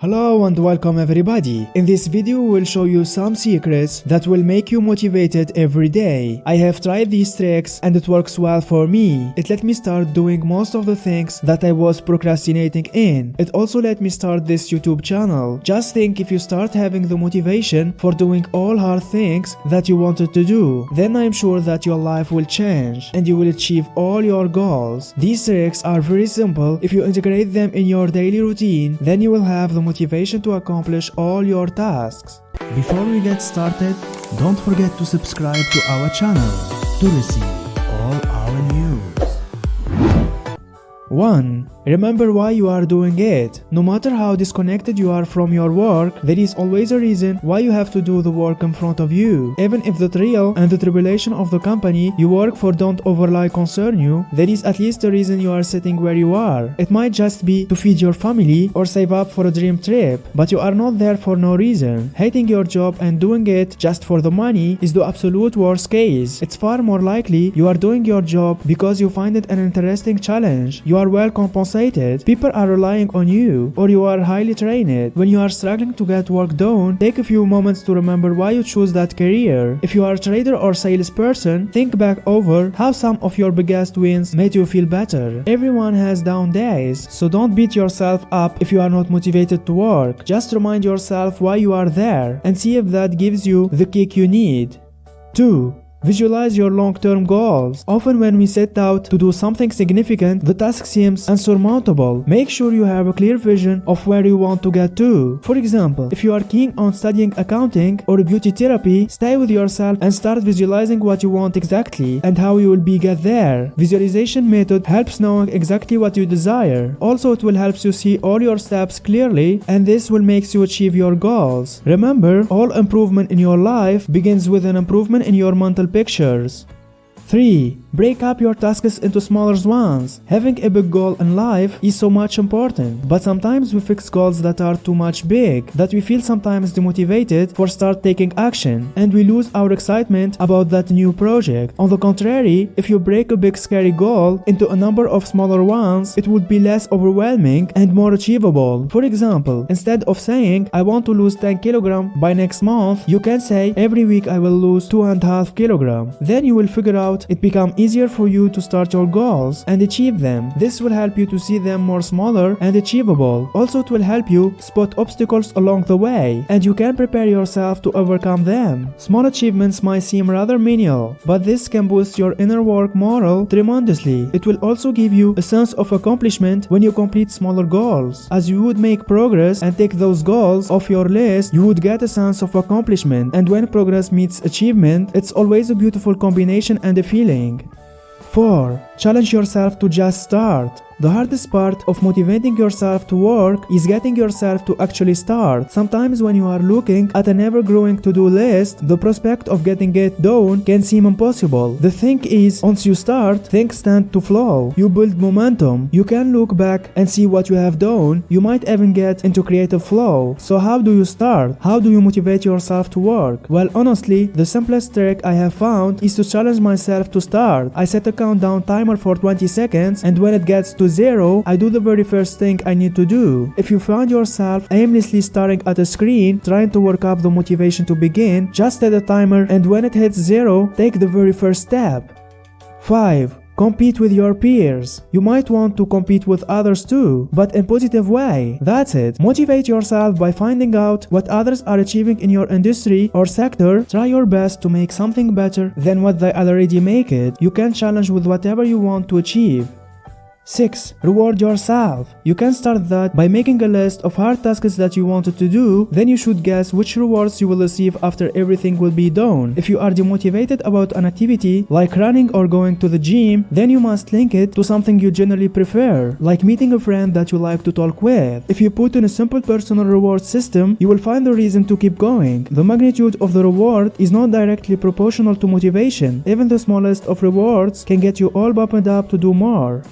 Hello and welcome everybody. In this video we'll show you some secrets that will make you motivated every day. I have tried these tricks and it works well for me. It let me start doing most of the things that I was procrastinating in. It also let me start this YouTube channel. Just think, if you start having the motivation for doing all hard things that you wanted to do, then I'm sure that your life will change and you will achieve all your goals. These tricks are very simple. If you integrate them in your daily routine, then you will have the motivation to accomplish all your tasks. Before we get started, don't forget to subscribe to our channel to receive all our news. 1. Remember why you are doing it. No matter how disconnected you are from your work, there is always a reason why you have to do the work in front of you. Even if the trial and the tribulation of the company you work for don't overly concern you, there is at least a reason you are sitting where you are. It might just be to feed your family or save up for a dream trip, but you are not there for no reason. Hating your job and doing it just for the money is the absolute worst case. It's far more likely you are doing your job because you find it an interesting challenge. You are well compensated, people are relying on you, or you are highly trained. When you are struggling to get work done, take a few moments to remember why you chose that career. If you are a trader or salesperson, think back over how some of your biggest wins made you feel better. Everyone has down days, so don't beat yourself up if you are not motivated to work. Just remind yourself why you are there and see if that gives you the kick you need. 2. Visualize your long-term goals. Often when we set out to do something significant, the task seems insurmountable. Make sure you have a clear vision of where you want to get to. For example, if you are keen on studying accounting or beauty therapy, stay with yourself and start visualizing what you want exactly and how you will get there. Visualization method helps knowing exactly what you desire. Also, it will help you see all your steps clearly, and this will make you achieve your goals. Remember, all improvement in your life begins with an improvement in your mental pictures. 3. Break up your tasks into smaller ones. Having a big goal in life is so much important, but sometimes we fix goals that are too much big, that we feel sometimes demotivated for start taking action, and we lose our excitement about that new project. On the contrary, if you break a big scary goal into a number of smaller ones, it would be less overwhelming and more achievable. For example, instead of saying, I want to lose 10 kilograms by next month, you can say, every week I will lose 2.5 kilograms. Then you will figure out it becomes easier for you to start your goals and achieve them. This will help you to see them more smaller and achievable. Also, it will help you spot obstacles along the way, and you can prepare yourself to overcome them. Small achievements might seem rather menial, but this can boost your inner work morale tremendously. It will also give you a sense of accomplishment when you complete smaller goals. As you would make progress and take those goals off your list, you would get a sense of accomplishment, and when progress meets achievement, it's always a beautiful combination and a feeling. 4. Challenge yourself to just start. The hardest part of motivating yourself to work is getting yourself to actually start. Sometimes when you are looking at an ever-growing to-do list, the prospect of getting it done can seem impossible. The thing is, once you start, things tend to flow. You build momentum. You can look back and see what you have done. You might even get into creative flow. So how do you start? How do you motivate yourself to work? Well, honestly, the simplest trick I have found is to challenge myself to start. I set a countdown timer for 20 seconds, and when it gets to 0, I do the very first thing I need to do. If you find yourself aimlessly staring at a screen, trying to work up the motivation to begin, just set a timer, and when it hits 0, take the very first step. 5. Compete with your peers. You might want to compete with others too, but in a positive way. That's it. Motivate yourself by finding out what others are achieving in your industry or sector. Try your best to make something better than what they already make it. You can challenge with whatever you want to achieve. 6. Reward yourself. You can start that by making a list of hard tasks that you wanted to do. Then you should guess which rewards you will receive after everything will be done. If you are demotivated about an activity like running or going to the gym, then you must link it to something you generally prefer, like meeting a friend that you like to talk with. If you put in a simple personal reward system, you will find a reason to keep going. The magnitude of the reward is not directly proportional to motivation. Even the smallest of rewards can get you all bumped up to do more.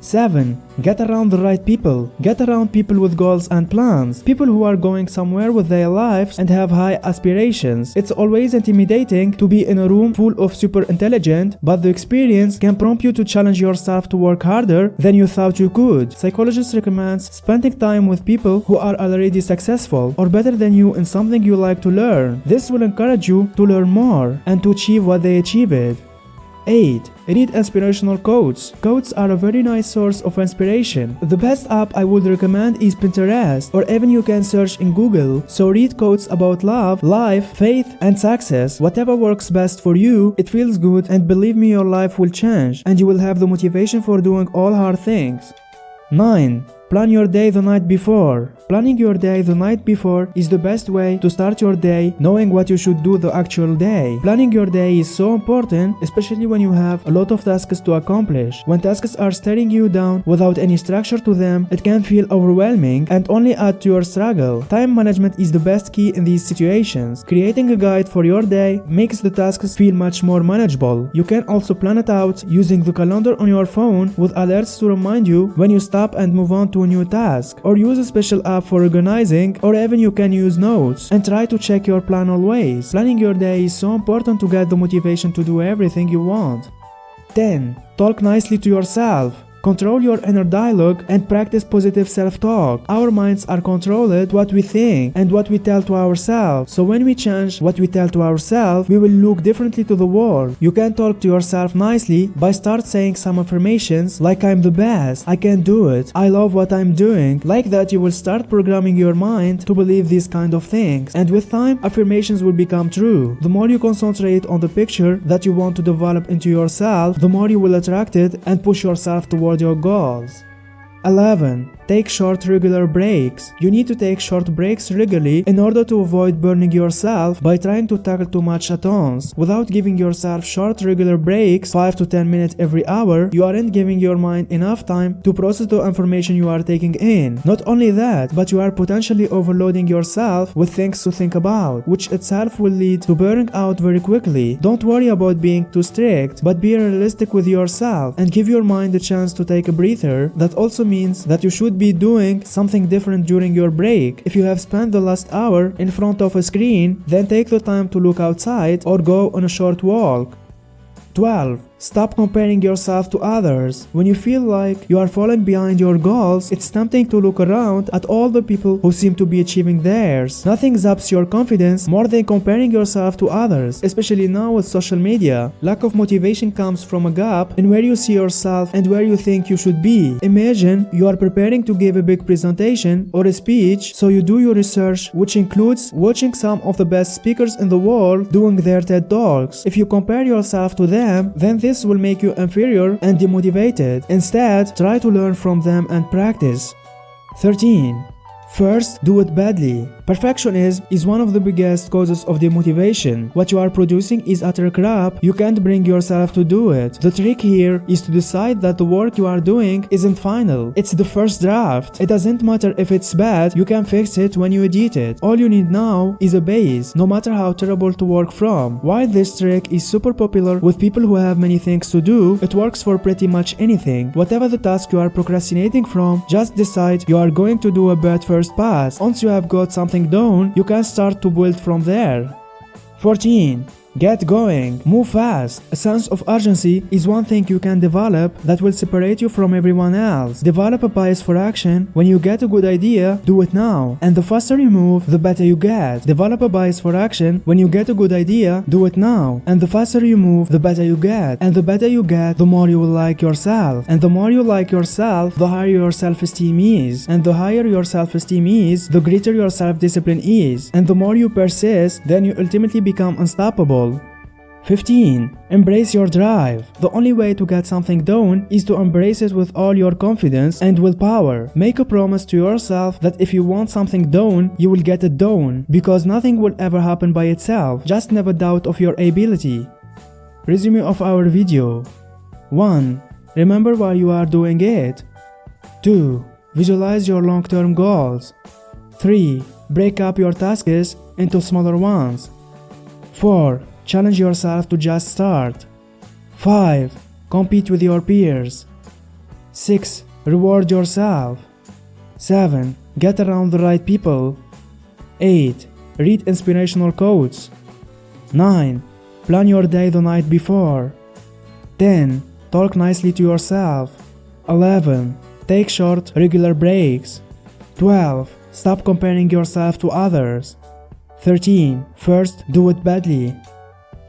7. Get around the right people. Get around people with goals and plans. People who are going somewhere with their lives and have high aspirations. It's always intimidating to be in a room full of super intelligent, but the experience can prompt you to challenge yourself to work harder than you thought you could. Psychologists recommend spending time with people who are already successful or better than you in something you like to learn. This will encourage you to learn more and to achieve what they achieved. 8. Read inspirational quotes. Quotes are a very nice source of inspiration. The best app I would recommend is Pinterest, or even you can search in Google. So read quotes about love, life, faith, and success. Whatever works best for you, it feels good, and believe me, your life will change and you will have the motivation for doing all hard things. 9. Plan your day the night before. Planning your day the night before is the best way to start your day, knowing what you should do the actual day. Planning your day is so important, especially when you have a lot of tasks to accomplish. When tasks are staring you down without any structure to them, it can feel overwhelming and only add to your struggle. Time management is the best key in these situations. Creating a guide for your day makes the tasks feel much more manageable. You can also plan it out using the calendar on your phone with alerts to remind you when you stop and move on to a new task, or use a special app for organizing, or even you can use notes and try to check your plan always. Planning your day is so important to get the motivation to do everything you want. 10. Talk nicely to yourself. Control your inner dialogue and practice positive self-talk. Our minds are controlled what we think and what we tell to ourselves. So when we change what we tell to ourselves, we will look differently to the world. You can talk to yourself nicely by start saying some affirmations like I'm the best, I can do it, I love what I'm doing. Like that you will start programming your mind to believe these kind of things. And with time, affirmations will become true. The more you concentrate on the picture that you want to develop into yourself, the more you will attract it and push yourself towards your goals. 11. Take short regular breaks. You need to take short breaks regularly in order to avoid burning yourself by trying to tackle too much at once. Without giving yourself short regular breaks, 5 to 10 minutes every hour, you aren't giving your mind enough time to process the information you are taking in. Not only that, but you are potentially overloading yourself with things to think about, which itself will lead to burning out very quickly. Don't worry about being too strict, but be realistic with yourself and give your mind a chance to take a breather. That also means that you should be doing something different during your break. If you have spent the last hour in front of a screen, then take the time to look outside or go on a short walk. 12. Stop comparing yourself to others. When you feel like you are falling behind your goals, it's tempting to look around at all the people who seem to be achieving theirs. Nothing zaps your confidence more than comparing yourself to others, especially now with social media. Lack of motivation comes from a gap in where you see yourself and where you think you should be. Imagine you are preparing to give a big presentation or a speech, so you do your research, which includes watching some of the best speakers in the world doing their TED Talks. If you compare yourself to them, then this will make you inferior and demotivated. Instead, try to learn from them and practice. 13. First, do it badly. Perfectionism is one of the biggest causes of demotivation. What you are producing is utter crap. You can't bring yourself to do it. The trick here is to decide that the work you are doing isn't final. It's the first draft. It doesn't matter if it's bad, you can fix it when you edit it. All you need now is a base, no matter how terrible to work from. While this trick is super popular with people who have many things to do, it works for pretty much anything. Whatever the task you are procrastinating from, just decide you are going to do a bad first pass. Once you have got something done, you can start to build from there. 14. Get going. Move fast. A sense of urgency is one thing you can develop that will separate you from everyone else. Develop a bias for action. When you get a good idea, do it now. And the faster you move, the better you get. Develop a bias for action. When you get a good idea, do it now. And the faster you move, the better you get. And the better you get, the more you will like yourself. And the more you like yourself, the higher your self-esteem is. And the higher your self-esteem is, the greater your self-discipline is. And the more you persist, then you ultimately become unstoppable. 15. Embrace your drive. The only way to get something done is to embrace it with all your confidence and willpower. Make a promise to yourself that if you want something done, you will get it done, because nothing will ever happen by itself. Just never doubt of your ability. Resume of our video. 1. Remember why you are doing it. 2. Visualize your long-term goals. 3. Break up your tasks into smaller ones. 4. Challenge yourself to just start. 5. Compete with your peers. 6. Reward yourself. 7. Get around the right people. 8. Read inspirational quotes. 9. Plan your day the night before. 10. Talk nicely to yourself. 11. Take short, regular breaks. 12. Stop comparing yourself to others. 13. First, do it badly.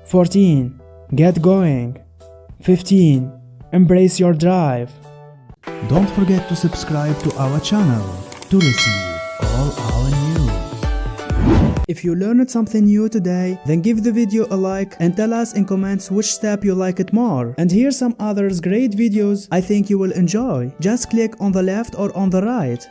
14. Get going. 15. Embrace your drive. Don't forget to subscribe to our channel to receive all our news. If you learned something new today, then give the video a like and tell us in comments which step you like it more. And here's some others great videos I think you will enjoy. Just click on the left or on the right.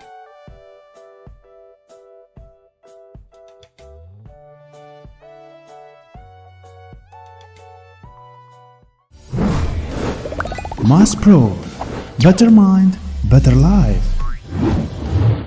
Mass Pro. Better mind, better life.